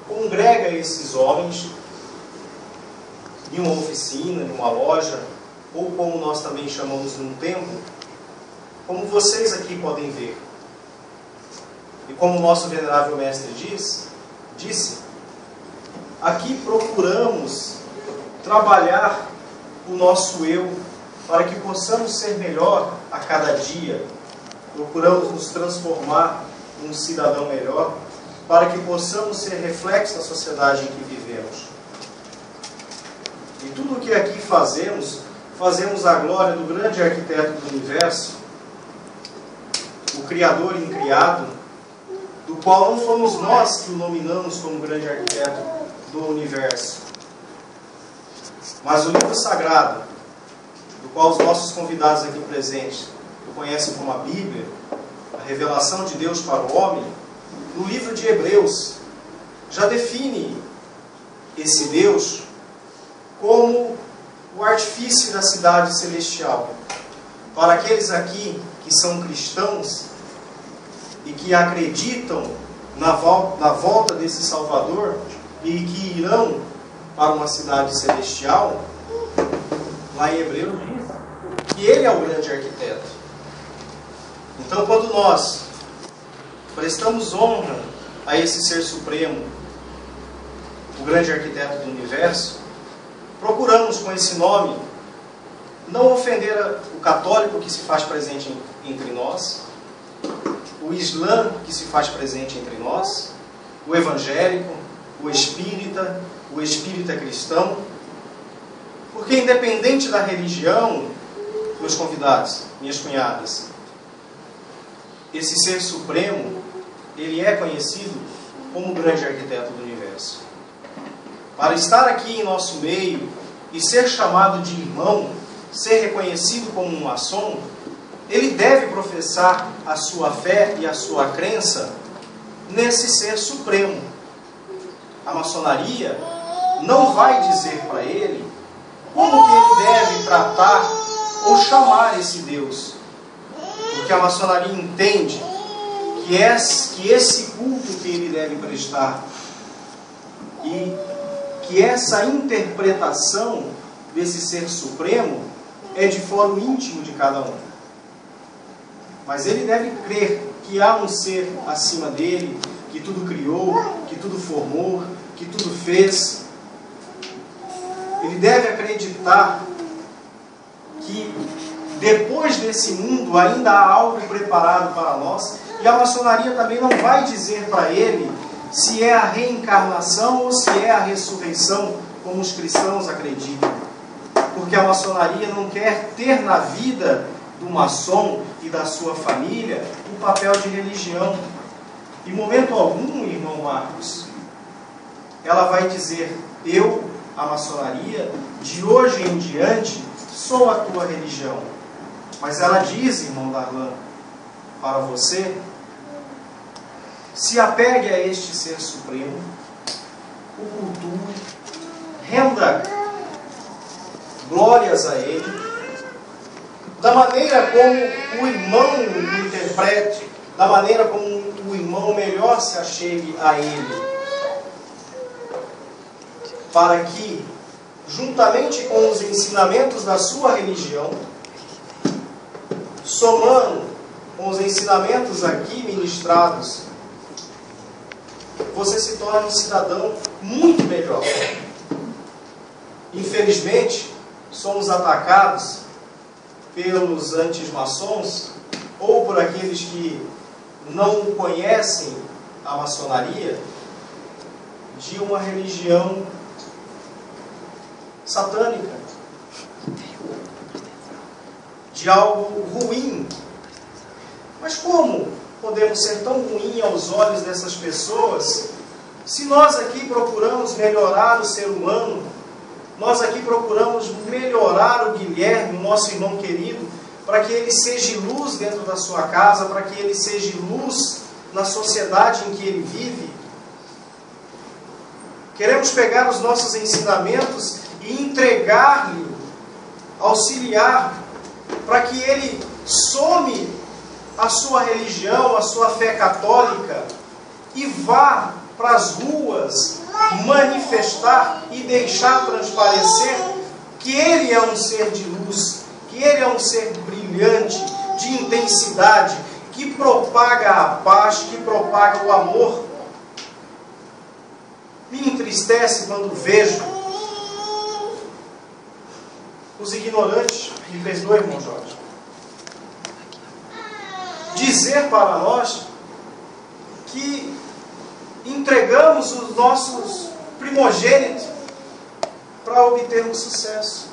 congrega esses homens em uma oficina, em uma loja, ou como nós também chamamos num templo, como vocês aqui podem ver. E como o nosso venerável mestre disse, aqui procuramos trabalhar o nosso eu para que possamos ser melhor a cada dia. Procuramos nos transformar num cidadão melhor para que possamos ser reflexo da sociedade em que vivemos. E tudo o que aqui fazemos, fazemos à glória do grande arquiteto do universo, o Criador incriado, do qual não somos nós que o nominamos como grande arquiteto do universo, mas o livro sagrado, do qual os nossos convidados aqui presentes o conhecem como a Bíblia, a revelação de Deus para o homem, no livro de Hebreus, já define esse Deus como o artifício da cidade celestial. Para aqueles aqui que são cristãos e que acreditam na volta desse Salvador e que irão para uma cidade celestial, lá em Hebreus diz que Ele é o grande arquiteto. Então, quando nós prestamos honra a esse Ser Supremo, o grande arquiteto do universo, procuramos com esse nome não ofender o católico que se faz presente entre nós, o islã que se faz presente entre nós, o evangélico, o espírita cristão, porque independente da religião, meus convidados, minhas cunhadas, esse Ser Supremo, ele é conhecido como o grande arquiteto do universo. Para estar aqui em nosso meio e ser chamado de irmão, ser reconhecido como um maçom, ele deve professar a sua fé e a sua crença nesse Ser Supremo. A maçonaria não vai dizer para ele como que ele deve tratar ou chamar esse Deus. Porque a maçonaria entende que esse culto que ele deve prestar e que essa interpretação desse Ser Supremo é de fórum íntimo de cada um. Mas ele deve crer que há um ser acima dele, que tudo criou, que tudo formou, que tudo fez. Ele deve acreditar que depois desse mundo ainda há algo preparado para nós. E a maçonaria também não vai dizer para ele se é a reencarnação ou se é a ressurreição, como os cristãos acreditam. Porque a maçonaria não quer ter na vida do maçom e da sua família o papel de religião. Em momento algum, irmão Marcos, ela vai dizer: eu, a maçonaria, de hoje em diante, sou a tua religião. Mas ela diz, irmão Darlan, para você: se apegue a este Ser Supremo, o cultue, renda glórias a Ele, da maneira como o irmão o interprete, da maneira como o irmão melhor se achegue a Ele, para que, juntamente com os ensinamentos da sua religião, somando com os ensinamentos aqui ministrados, você se torne um cidadão muito melhor. Infelizmente, somos atacados pelos anti-maçons ou por aqueles que não conhecem a maçonaria de uma religião satânica, de algo ruim. Mas como podemos ser tão ruim aos olhos dessas pessoas se nós aqui procuramos melhorar o ser humano? Nós aqui procuramos melhorar o Guilherme, o nosso irmão querido, para que ele seja luz dentro da sua casa, para que ele seja luz na sociedade em que ele vive. Queremos pegar os nossos ensinamentos e entregar-lhe, auxiliar, para que ele some a sua religião, a sua fé católica e vá para as ruas manifestar e deixar transparecer que ele é um ser de luz, que ele é um ser brilhante, de intensidade, que propaga a paz, que propaga o amor. Me entristece quando vejo os ignorantes, me perdoe, irmão Jorge, dizer para nós que entregamos os nossos primogênitos para obtermos sucesso.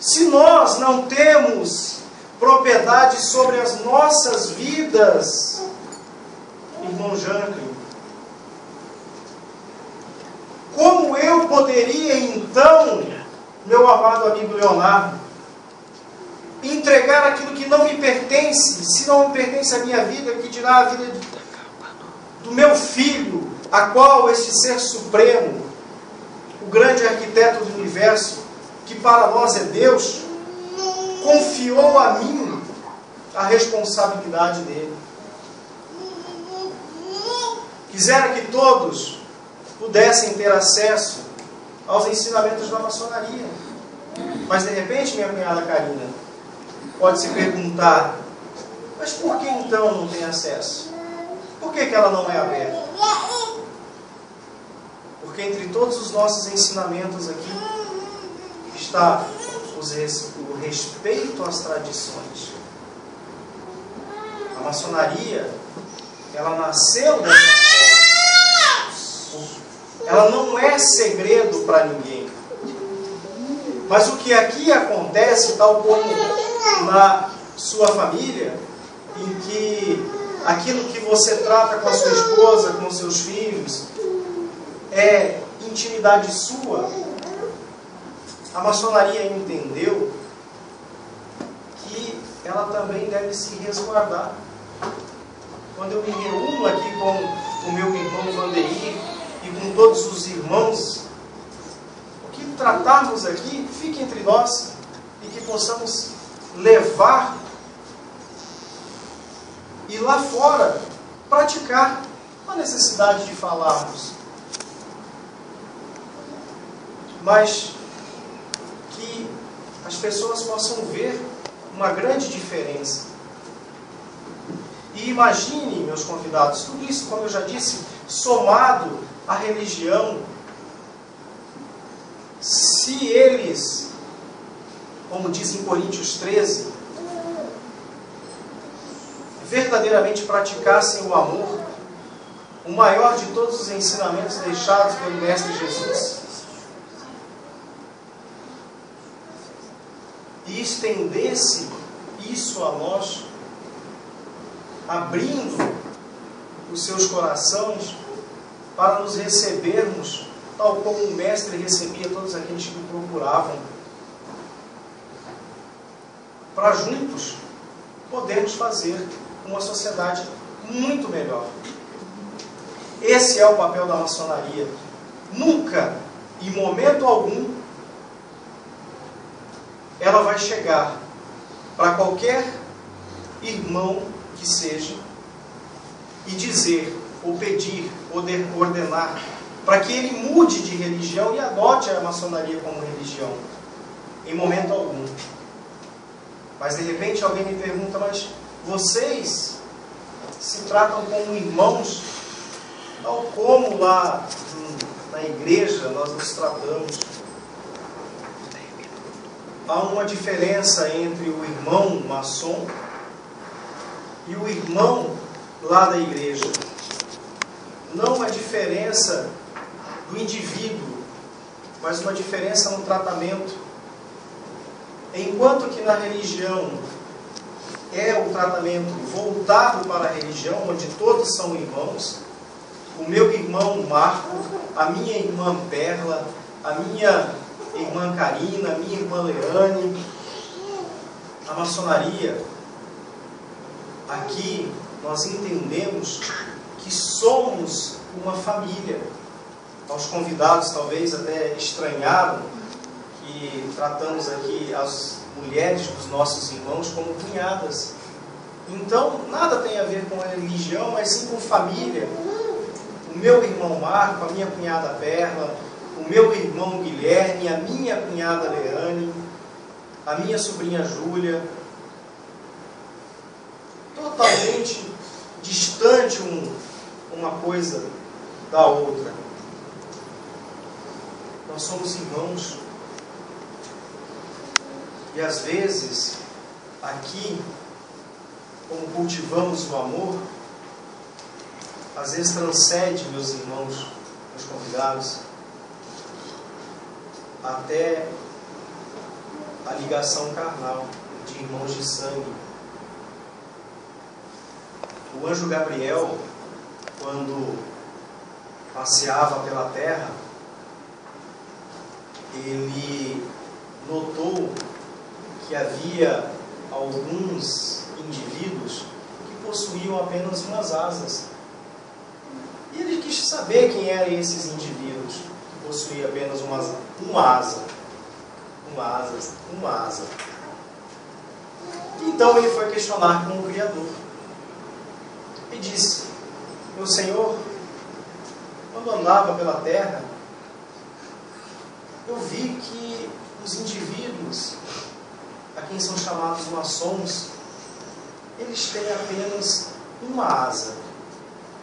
Se nós não temos propriedade sobre as nossas vidas, irmão Janklin, como eu poderia então, meu amado amigo Leonardo, entregar aquilo que não me pertence, se não me pertence à minha vida, que dirá a vida do meu filho, a qual este ser supremo, o grande arquiteto do universo, que para nós é Deus, confiou a mim a responsabilidade dele. Quisera que todos pudessem ter acesso aos ensinamentos da maçonaria. Mas de repente, minha cunhada Karina pode se perguntar: mas por que então não tem acesso? Por que ela não é aberta? Porque entre todos os nossos ensinamentos aqui está o respeito às tradições. A maçonaria, ela nasceu dessa forma. Ela não é segredo para ninguém. Mas o que aqui acontece, tal como na sua família, em que aquilo que você trata com a sua esposa, com os seus filhos, é intimidade sua, a maçonaria entendeu que ela também deve se resguardar. Quando eu me reúno aqui com o meu irmão Vanderir e com todos os irmãos, o que tratarmos aqui fique entre nós e que possamos levar e lá fora praticar. Não há necessidade de falarmos, mas que as pessoas possam ver uma grande diferença. E imagine, meus convidados, tudo isso, como eu já disse, somado à religião, se eles, como diz em Coríntios 13, verdadeiramente praticassem o amor, o maior de todos os ensinamentos deixados pelo Mestre Jesus, e estendesse isso a nós, abrindo os seus corações para nos recebermos, tal como o Mestre recebia todos aqueles que o procuravam, para juntos podermos fazer uma sociedade muito melhor. Esse é o papel da maçonaria. Nunca, em momento algum, ela vai chegar para qualquer irmão que seja e dizer, ou pedir, ou ordenar, para que ele mude de religião e adote a maçonaria como religião. Em momento algum. Mas de repente alguém me pergunta: mas vocês se tratam como irmãos, tal como lá na igreja nós nos tratamos? Há uma diferença entre o irmão maçom e o irmão lá da igreja. Não uma diferença do indivíduo, mas uma diferença no tratamento. Enquanto que na religião é o tratamento voltado para a religião, onde todos são irmãos, o meu irmão Marco, a minha irmã Perla, a minha irmã Karina, a minha irmã Leane, a maçonaria, aqui nós entendemos que somos uma família. Aos convidados talvez até estranharam que tratamos aqui as mulheres dos nossos irmãos como cunhadas. Então, nada tem a ver com a religião, mas sim com família. O meu irmão Marco, a minha cunhada Perla, o meu irmão Guilherme, a minha cunhada Leane, a minha sobrinha Júlia, totalmente distante uma coisa da outra. Nós somos irmãos. E às vezes, aqui, como cultivamos o amor, às vezes transcende, meus irmãos, meus convidados, até a ligação carnal de irmãos de sangue. O anjo Gabriel, quando passeava pela terra, ele notou que havia alguns indivíduos que possuíam apenas umas asas. E ele quis saber quem eram esses indivíduos que possuíam apenas uma asa. Então ele foi questionar com o Criador. E disse: meu Senhor, quando andava pela terra, eu vi que os indivíduos, a quem são chamados maçons, eles têm apenas uma asa,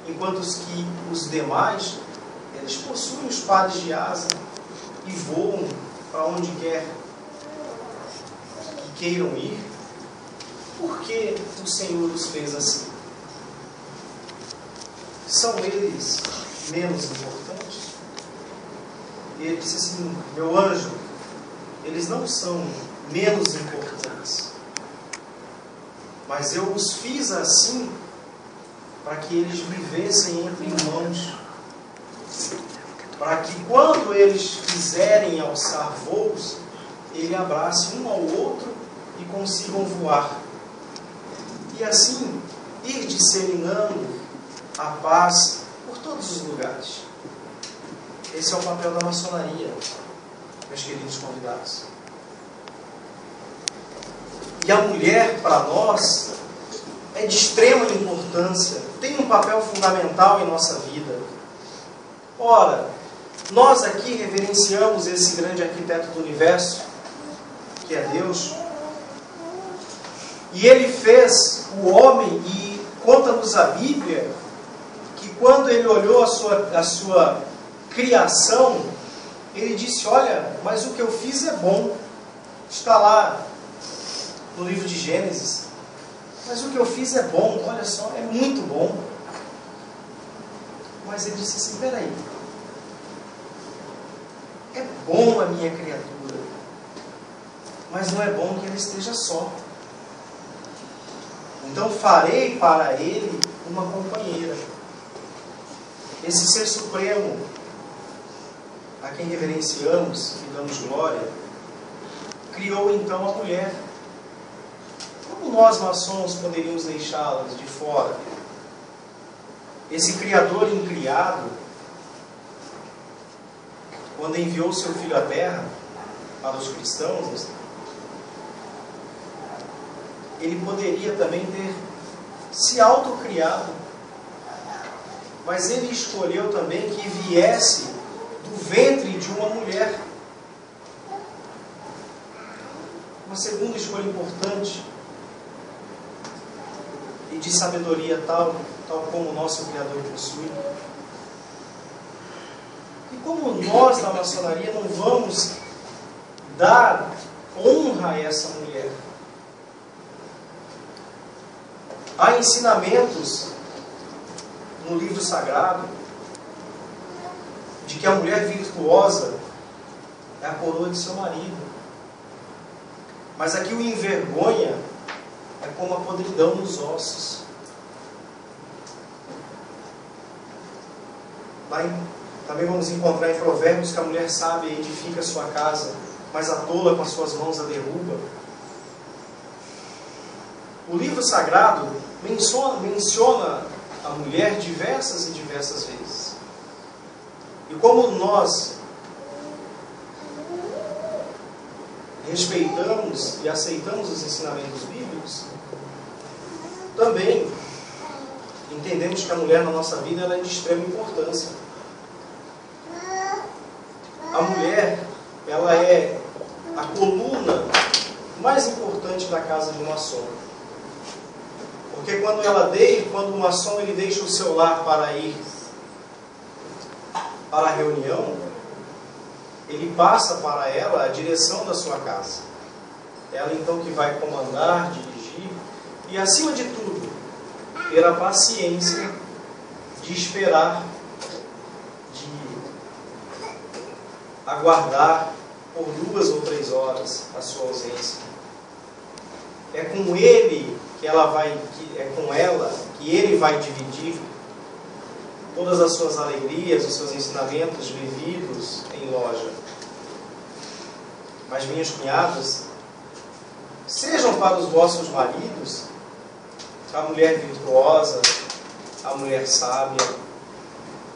enquanto que os demais, eles possuem os pares de asa e voam para onde quer que queiram ir. Por que o Senhor os fez assim? São eles menos importantes? E ele disse assim: meu anjo, eles não são menos importantes, mas eu os fiz assim para que eles vivessem entre irmãos, para que quando eles quiserem alçar voos, ele abrace um ao outro e consigam voar, e assim ir disseminando a paz por todos os lugares. Esse é o papel da maçonaria, meus queridos convidados. E a mulher, para nós, é de extrema importância, tem um papel fundamental em nossa vida. Ora, nós aqui reverenciamos esse grande arquiteto do universo, que é Deus, e Ele fez o homem, e conta-nos a Bíblia, que quando Ele olhou a sua criação, Ele disse: olha, mas o que eu fiz é bom. Está lá no livro de Gênesis. Mas o que eu fiz é bom, olha só, é muito bom. Mas Ele disse assim: peraí, é bom a minha criatura, mas não é bom que ela esteja só. Então farei para ele uma companheira. Esse ser supremo, a quem reverenciamos e damos glória, criou então a mulher. Como nós maçons poderíamos deixá-las de fora? Esse Criador incriado, quando enviou seu Filho à Terra para os cristãos, Ele poderia também ter se autocriado, mas Ele escolheu também que viesse do ventre de uma mulher. Uma segunda escolha importante e de sabedoria tal como o nosso Criador possui. E como nós da maçonaria não vamos dar honra a essa mulher? Há ensinamentos no livro sagrado de que a mulher virtuosa é a coroa de seu marido. Mas aqui o envergonha é como a podridão nos ossos. Também vamos encontrar em Provérbios que a mulher sábia edifica a sua casa, mas a tola com as suas mãos a derruba. O livro sagrado menciona a mulher diversas e diversas vezes. E como nós respeitamos e aceitamos os ensinamentos bíblicos, Também entendemos que a mulher na nossa vida ela é de extrema importância. A mulher, ela é a coluna mais importante da casa de um maçom. Porque quando o maçom ele deixa o seu lar para ir para a reunião, ele passa para ela a direção da sua casa. Ela então que vai comandar, dirigir e, acima de tudo, ter a paciência de esperar, de aguardar por 2 ou 3 horas a sua ausência. É com ele que é com ela que ele vai dividir todas as suas alegrias, os seus ensinamentos vividos em loja. Mas, minhas cunhadas, sejam para os vossos maridos a mulher virtuosa, a mulher sábia,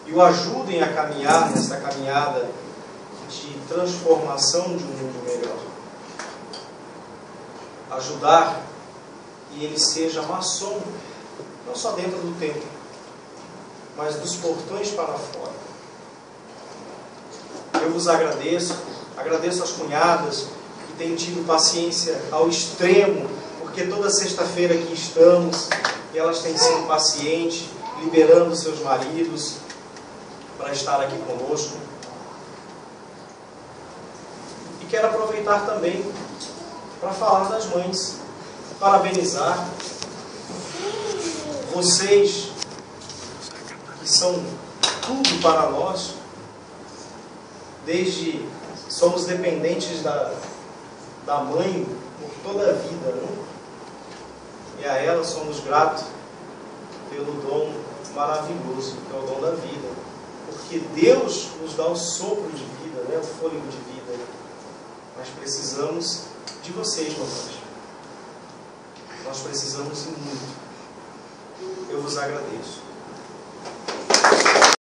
e o ajudem a caminhar nesta caminhada de transformação de um mundo melhor. Ajudar que ele seja maçom, não só dentro do templo, mas dos portões para fora. Eu vos agradeço às cunhadas que têm tido paciência ao extremo, porque toda sexta-feira aqui estamos e elas têm sido pacientes, liberando seus maridos para estar aqui conosco. E quero aproveitar também para falar das mães, parabenizar vocês que são tudo para nós, somos dependentes da mãe por toda a vida, né? E a ela somos gratos pelo dom maravilhoso, que é o dom da vida, porque Deus nos dá o sopro de vida, né? O fôlego de vida, mas precisamos de vocês, mamães. Nós precisamos muito. Eu vos agradeço.